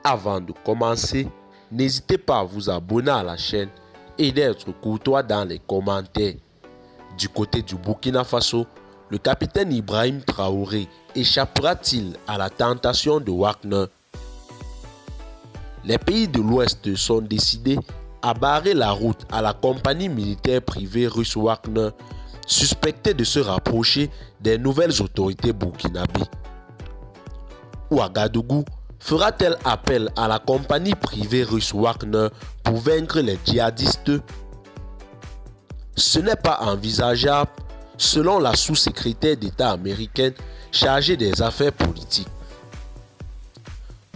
Avant de commencer, n'hésitez pas à vous abonner à la chaîne et d'être courtois dans les commentaires. Du côté du Burkina Faso, le capitaine Ibrahim Traoré échappera-t-il à la tentation de Wagner? Les pays de l'Ouest sont décidés à barrer la route à la compagnie militaire privée russe Wagner, suspectée de se rapprocher des nouvelles autorités burkinabées. Ouagadougou fera-t-elle appel à la compagnie privée russe Wagner pour vaincre les djihadistes? Ce n'est pas envisageable selon la sous-secrétaire d'État américaine chargée des affaires politiques.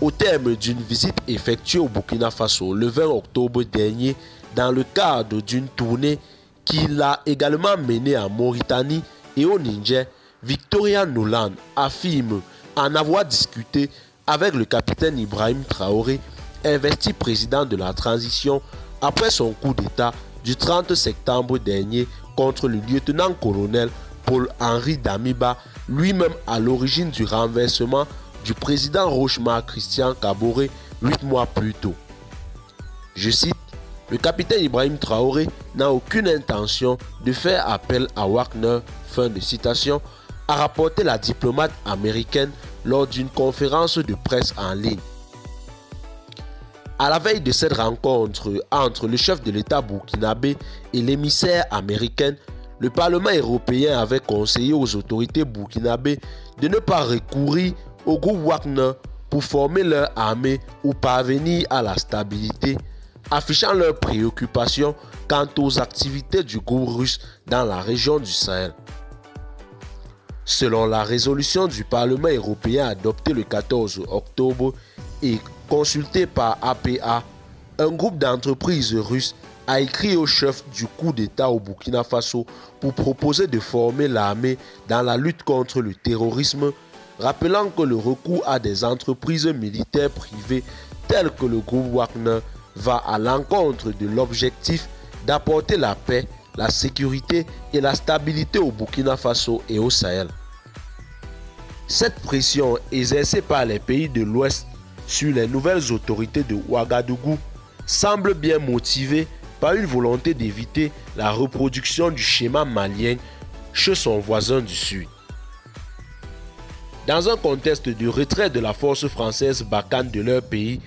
Au terme d'une visite effectuée au Burkina Faso le 20 octobre dernier dans le cadre d'une tournée qu'il a également menée en Mauritanie et au Niger, Victoria Nuland affirme en avoir discuté avec le capitaine Ibrahim Traoré, investi président de la transition après son coup d'État du 30 septembre dernier contre le lieutenant-colonel Paul-Henri Damiba, lui-même à l'origine du renversement du président Roch-Marc Christian Kaboré 8 mois plus tôt. Je cite, le capitaine Ibrahim Traoré n'a aucune intention de faire appel à Wagner, fin de citation, a rapporté la diplomate américaine lors d'une conférence de presse en ligne. À la veille de cette rencontre entre le chef de l'État burkinabé et l'émissaire américaine, le Parlement européen avait conseillé aux autorités burkinabées de ne pas recourir au groupe Wagner pour former leur armée ou parvenir à la stabilité, affichant leurs préoccupations quant aux activités du groupe russe dans la région du Sahel. Selon la résolution du Parlement européen adoptée le 14 octobre et consultée par APA, un groupe d'entreprises russes a écrit au chef du coup d'État au Burkina Faso pour proposer de former l'armée dans la lutte contre le terrorisme, rappelant que le recours à des entreprises militaires privées telles que le groupe Wagner va à l'encontre de l'objectif d'apporter la paix, la sécurité et la stabilité au Burkina Faso et au Sahel. Cette pression exercée par les pays de l'Ouest sur les nouvelles autorités de Ouagadougou semble bien motivée par une volonté d'éviter la reproduction du schéma malien chez son voisin du Sud. Dans un contexte de retrait de la force française Barkhane de leur pays,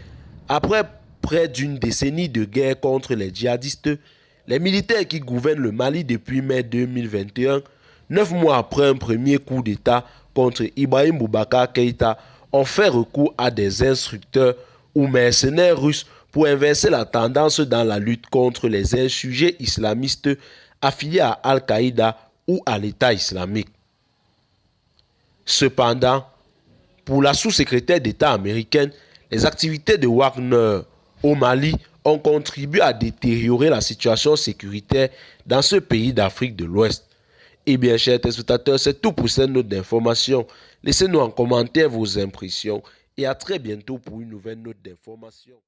après près d'une décennie de guerre contre les djihadistes, les militaires qui gouvernent le Mali depuis mai 2021, 9 mois après un premier coup d'État contre Ibrahim Boubacar Keïta, ont fait recours à des instructeurs ou mercenaires russes pour inverser la tendance dans la lutte contre les insurgés islamistes affiliés à Al-Qaïda ou à l'État islamique. Cependant, pour la sous-secrétaire d'État américaine, les activités de Wagner au Mali ont contribué à détériorer la situation sécuritaire dans ce pays d'Afrique de l'Ouest. Eh bien, chers téléspectateurs, c'est tout pour cette note d'information. Laissez-nous en commentaire vos impressions et à très bientôt pour une nouvelle note d'information.